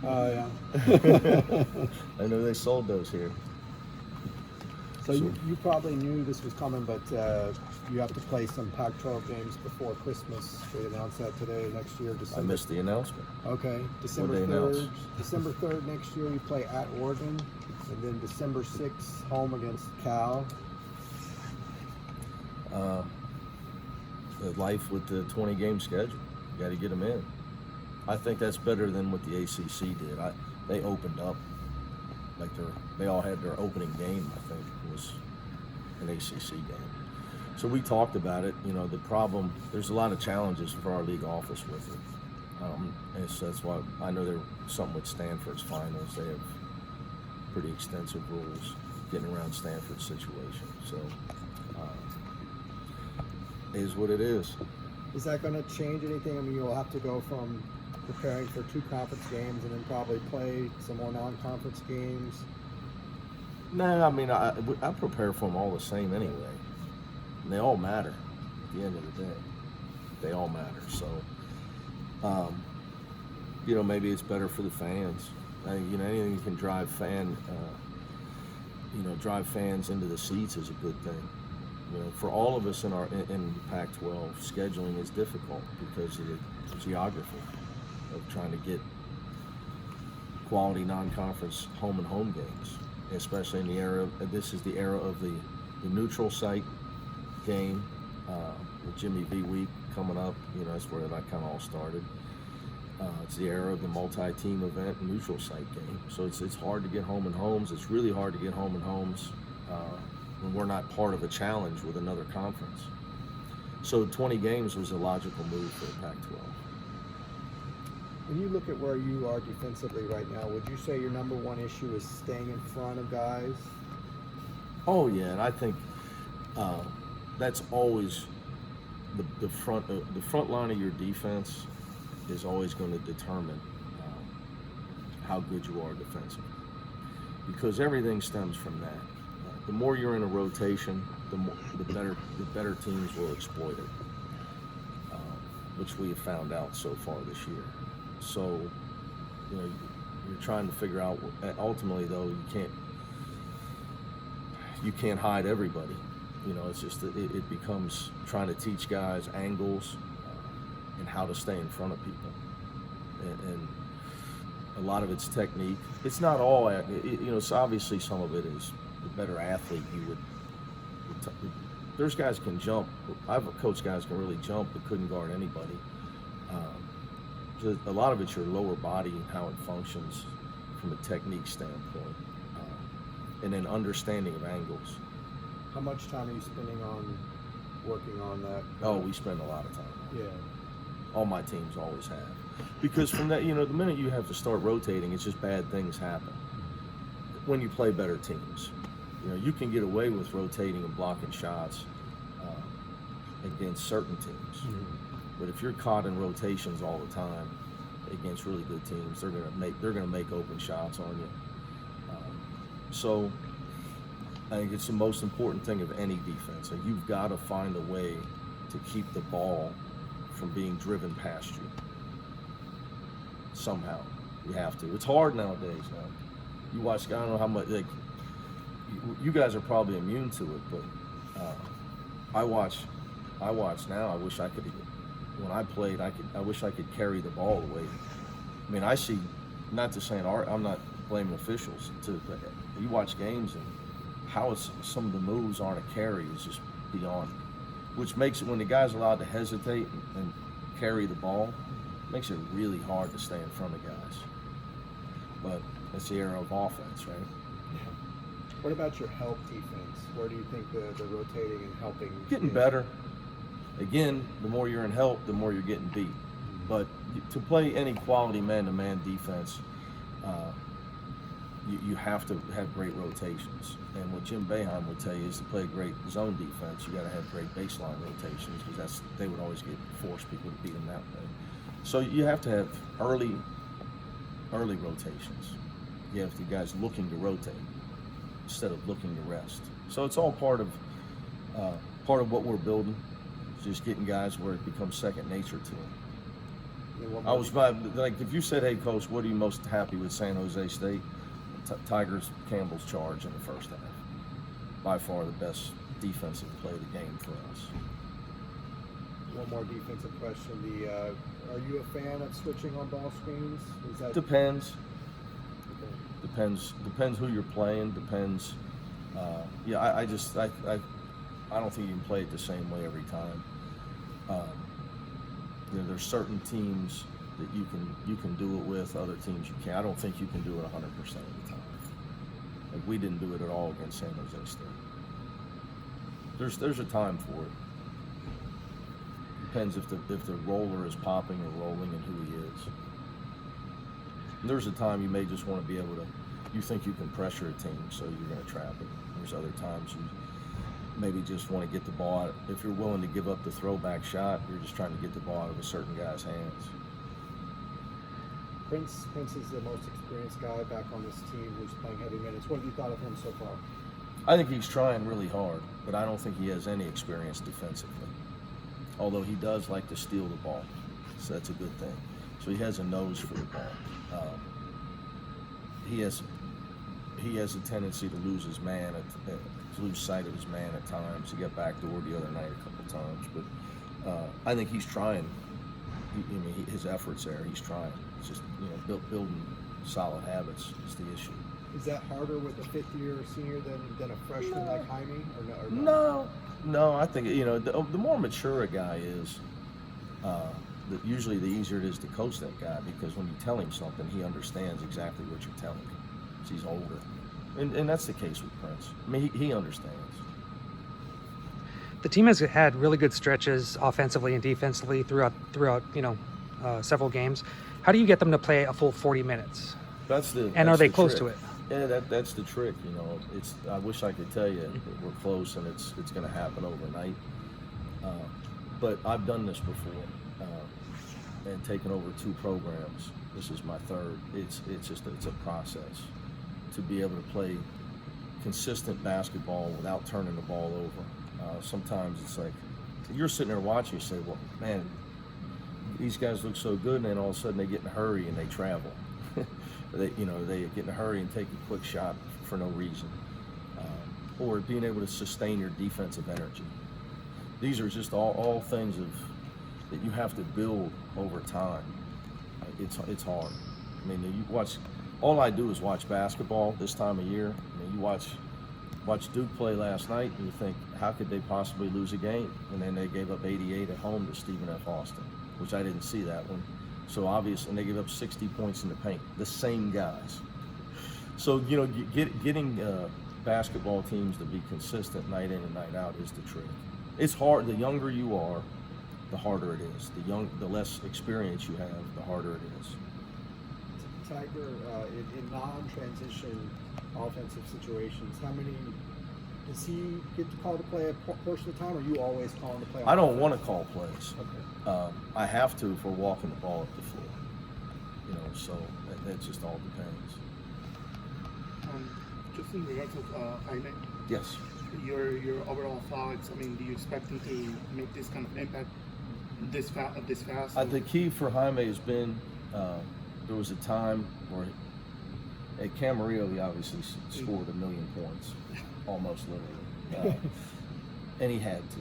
Oh, yeah. I know they sold those here. So you probably knew this was coming, but you have to play some Pac-12 games before Christmas. They announced that today. Next year, I December. missed the announcement. Okay, December What'd they announce? 3rd. December 3rd next year, you play at Oregon, and then December 6th, home against Cal. The life with the 20-game schedule. You got to get them in. I think that's better than what the ACC did. They opened up like they all had their opening game. I think was an ACC game. So we talked about it. You know, the problem. There's a lot of challenges for our league office with it. That's why I know there's something with Stanford's finals. They have pretty extensive rules getting around Stanford's situation. So. Is what it is. Is that going to change anything? I mean, you'll have to go from preparing for 2 conference games and then probably play some more non-conference games. No, I mean, I prepare for them all the same anyway. And they all matter at the end of the day. They all matter. So, you know, maybe it's better for the fans. You know, anything that can drive fans into the seats is a good thing. You know, for all of us in Pac-12, scheduling is difficult because of the geography of trying to get quality non-conference home and home games, especially in the era. This is the era of the neutral site game with Jimmy V Week coming up. You know, that's where that kind of all started. It's the era of the multi-team event neutral site game. So it's hard to get home and homes. It's really hard to get home and homes. When we're not part of a challenge with another conference. So 20 games was a logical move for the Pac-12. When you look at where you are defensively right now, would you say your number one issue is staying in front of guys? Oh yeah, and I think that's always the front line of your defense is always going to determine how good you are defensively, because everything stems from that. The more you're in a rotation, the better teams will exploit it, which we have found out so far this year. So, you know, you're trying to figure out. Ultimately, though, you can't hide everybody. You know, it's just it becomes trying to teach guys angles and how to stay in front of people, and a lot of it's technique. It's not all. You know, it's obviously some of it is. The better athlete you would there's guys can jump. I've coached guys can really jump but couldn't guard anybody. So a lot of it's your lower body and how it functions from a technique standpoint, and then understanding of angles. How much time are you spending on working on that? Oh, we spend a lot of time. Yeah. All my teams always have, because from that, you know, the minute you have to start rotating, it's just bad things happen when you play better teams. You know, you can get away with rotating and blocking shots against certain teams, but if you're caught in rotations all the time against really good teams, they're gonna make open shots on you. So I think it's the most important thing of any defense. And you've got to find a way to keep the ball from being driven past you. Somehow, you have to. It's hard nowadays. Now, you watch. I don't know how much. Like, you guys are probably immune to it, but I watch now. I wish I could. When I played, I wish I could carry the ball away. I mean, I see. Not to say I'm not blaming officials. But you watch games and how some of the moves aren't a carry is just beyond. Which makes it, when the guy's allowed to hesitate and carry the ball, makes it really hard to stay in front of guys. But that's the era of offense, right? Yeah. What about your help defense? Where do you think the rotating and helping? Getting better. Again, the more you're in help, the more you're getting beat. But to play any quality man-to-man defense, you have to have great rotations. And what Jim Boeheim would tell you is to play great zone defense, you got to have great baseline rotations, because they would always force people to beat them that way. So you have to have early rotations. You have the guys looking to rotate instead of looking to rest. So it's all part of what we're building. Just getting guys where it becomes second nature to them. And one I more was like, if you said, "Hey, coach, what are you most happy with San Jose State?" Tigers Campbell's charge in the first half, by far the best defensive play of the game for us. One more defensive question. Are you a fan of switching on ball screens? Is that Depends. okay. Depends who you're playing. Depends. I don't think you can play it the same way every time. There's certain teams that you can do it with. Other teams you can't. I don't think you can do it 100% of the time. Like we didn't do it at all against San Jose State. There's a time for it. Depends if the roller is popping or rolling and who he is. And there's a time you may just want to be able to. You think you can pressure a team, so you're going to trap it. There's other times you maybe just want to get the ball out. If you're willing to give up the throwback shot, you're just trying to get the ball out of a certain guy's hands. Prince is the most experienced guy back on this team who's playing heavy minutes. What have you thought of him so far? I think he's trying really hard, but I don't think he has any experience defensively. Although he does like to steal the ball, so that's a good thing. So he has a nose for the ball. He has a tendency to lose his man, to lose sight of his man at times. He got backdoored the other night a couple times, but I think he's trying. His efforts there. He's trying. It's just building solid habits is the issue. Is that harder with a fifth-year senior than a freshman like Jaime, or no? No. I think the more mature a guy is, usually the easier it is to coach that guy, because when you tell him something, he understands exactly what you're telling him. So he's older, and that's the case with Prince. I mean, he understands. The team has had really good stretches offensively and defensively throughout several games. How do you get them to play a full 40 minutes? Are they close to it? Yeah, that's the trick. I wish I could tell you that we're close and it's going to happen overnight. But I've done this before and taken over 2 programs. This is my third. It's a process to be able to play consistent basketball without turning the ball over. Sometimes it's like you're sitting there watching, you say, well, man, these guys look so good, and then all of a sudden they get in a hurry and they travel. They get in a hurry and take a quick shot for no reason, or being able to sustain your defensive energy. These are just all things that you have to build over time. It's hard. I mean, you watch. All I do is watch basketball this time of year. I mean, you watch Duke play last night, and you think, how could they possibly lose a game? And then they gave up 88 at home to Stephen F. Austin, which I didn't see that one. So obvious, and they gave up 60 points in the paint. The same guys. So getting basketball teams to be consistent night in and night out is the trick. It's hard. The younger you are, the harder it is. The less experience you have, the harder it is. Tiger, in non-transition offensive situations, does he get to call to play a portion of the time, or you always call him to play? I don't want to call plays. Okay. I have to if we're walking the ball up the floor. So that just all depends. Just in regards of Jaime, Yes. your overall thoughts. I mean, do you expect him to make this kind of impact this fast? The key for Jaime has been there was a time where at Camarillo he obviously scored 1 million points, almost literally, and he had to.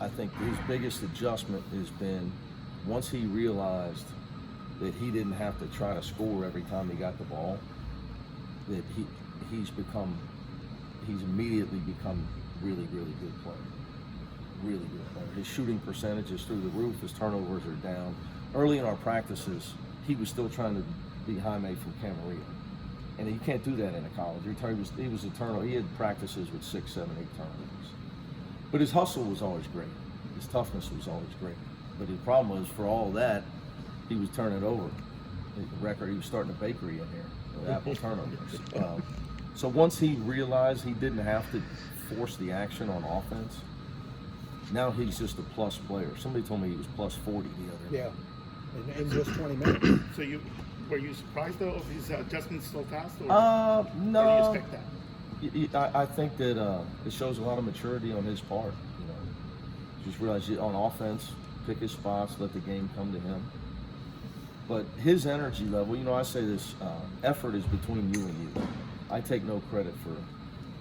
I think his biggest adjustment has been once he realized that he didn't have to try to score every time he got the ball, that he's immediately become really, really good player. Really good player. His shooting percentage is through the roof. His turnovers are down. Early in our practices, he was still trying to be Jaime from Camarillo. And you can't do that in a college. He was a turnover. He had practices with 6, 7, 8 turnovers. But his hustle was always great. His toughness was always great. But the problem was, for all that, he was turning over. He was starting a bakery in here with apple turnovers. So once he realized he didn't have to force the action on offense, now he's just a plus player. Somebody told me he was plus 40 the other day. Yeah, in just 20 minutes. So were you surprised though of his adjustments so fast, or No. Or do you expect that? I think that it shows a lot of maturity on his part. Just realize on offense, pick his spots, let the game come to him. But his energy level, you know, I say this, effort is between you and you. I take no credit for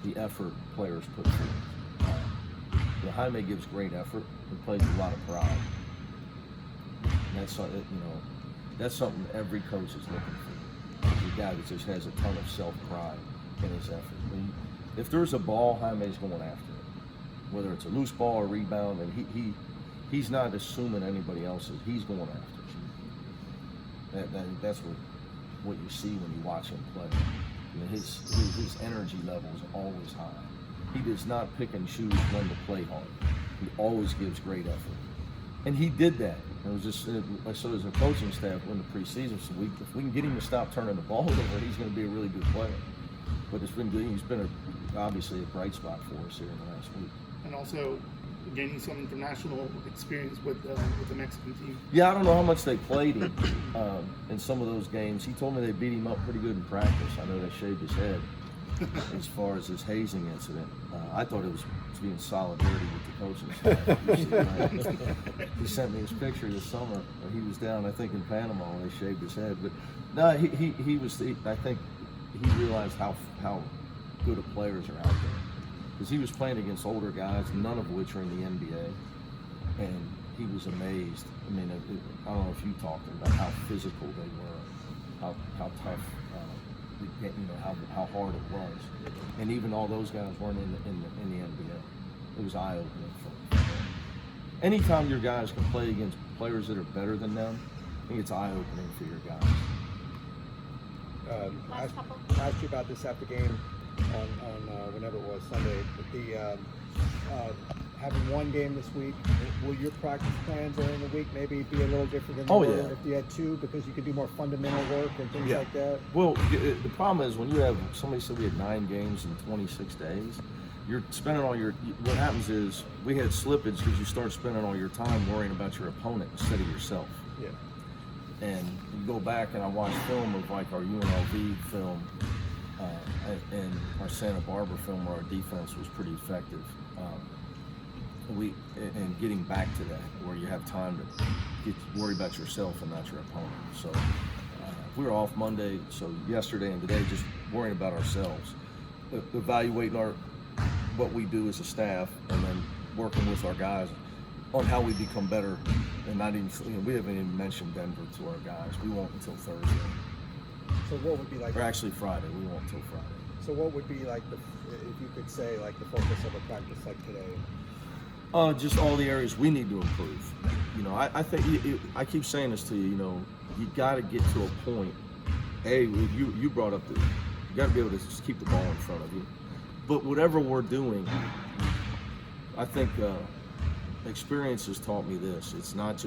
the effort players put forth. You know, Jaime gives great effort and plays with a lot of pride. And that's, you know, that's something every coach is looking for. A guy that just has a ton of self-pride in his effort. If there's a ball, Jaime's going after it. Whether it's a loose ball or rebound, and he's not assuming anybody else's. He's going after it. That's what you see when you watch him play. You know, his energy level is always high. He does not pick and choose when to play hard. He always gives great effort. And he did that. It was just, so as a coaching staff in the preseason, so if we can get him to stop turning the ball over, he's going to be a really good player. But it's been good. He's been obviously a bright spot for us here in the last week. And also gaining some international experience with the Mexican team. Yeah, I don't know how much they played him in some of those games. He told me they beat him up pretty good in practice. I know they shaved his head as far as his hazing incident. I thought it was being solidarity with the coaching staff. He sent me his picture this summer. He was down, I think, in Panama when they shaved his head. But no, he was. I think he realized how good of players are out there. Because he was playing against older guys, none of which are in the NBA, and he was amazed. I mean, I don't know if you talked about how physical they were, how tough, you know, how hard it was, and even all those guys weren't in the NBA. It was eye-opening for them. Anytime your guys can play against players that are better than them, I think it's eye-opening for your guys. I asked you about this after game on whenever it was Sunday. But having one game this week, will your practice plans during the week maybe be a little different than they were if you had two, because you could do more fundamental work and things like that? Well, the problem is when you have, somebody said we had 9 games in 26 days, you're spending all your, what happens is we had slippage because you start spending all your time worrying about your opponent instead of yourself. Yeah. And you go back and I watch film of like our UNLV film and our Santa Barbara film where our defense was pretty effective. And getting back to that where you have time to worry about yourself and not your opponent. So we were off Monday, so yesterday and today just worrying about ourselves, evaluating what we do as a staff, and then working with our guys on how we become better. And not even, you know, we haven't even mentioned Denver to our guys. We won't until Thursday. So what would be like? Or actually Friday. We won't until Friday. So what would be like if you could say like the focus of a practice like today? Just all the areas we need to improve. You know, I think I keep saying this to you. You know, you got to get to a point. You brought up you got to be able to just keep the ball in front of you. But whatever we're doing, I think experience has taught me this. It's not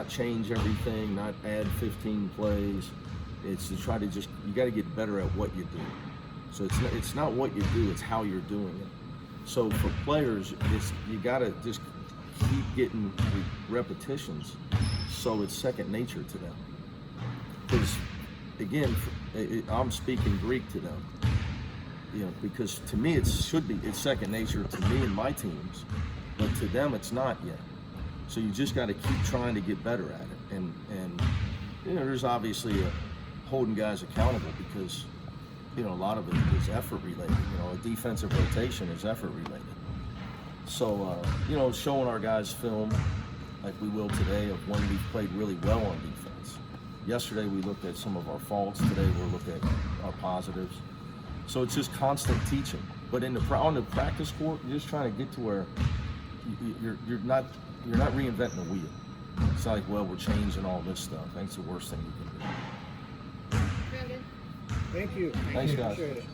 change everything, not add 15 plays. It's to try to you got to get better at what you do. So it's not what you do, it's how you're doing it. So for players, you got to just keep getting repetitions so it's second nature to them. Because again, I'm speaking Greek to them. You know, because to me it's second nature to me and my teams, but to them it's not yet. So you just got to keep trying to get better at it. And you know, there's obviously holding guys accountable because, you know, a lot of it is effort related. You know, a defensive rotation is effort related. So, you know, showing our guys film like we will today of when we've played really well on defense. Yesterday we looked at some of our faults. Today we'll look at our positives. So it's just constant teaching. But on the practice court, you're just trying to get to where you're not reinventing the wheel. It's not like, well, we're changing all this stuff. I think it's the worst thing you can do. Thank you. Thanks, guys. Appreciate it.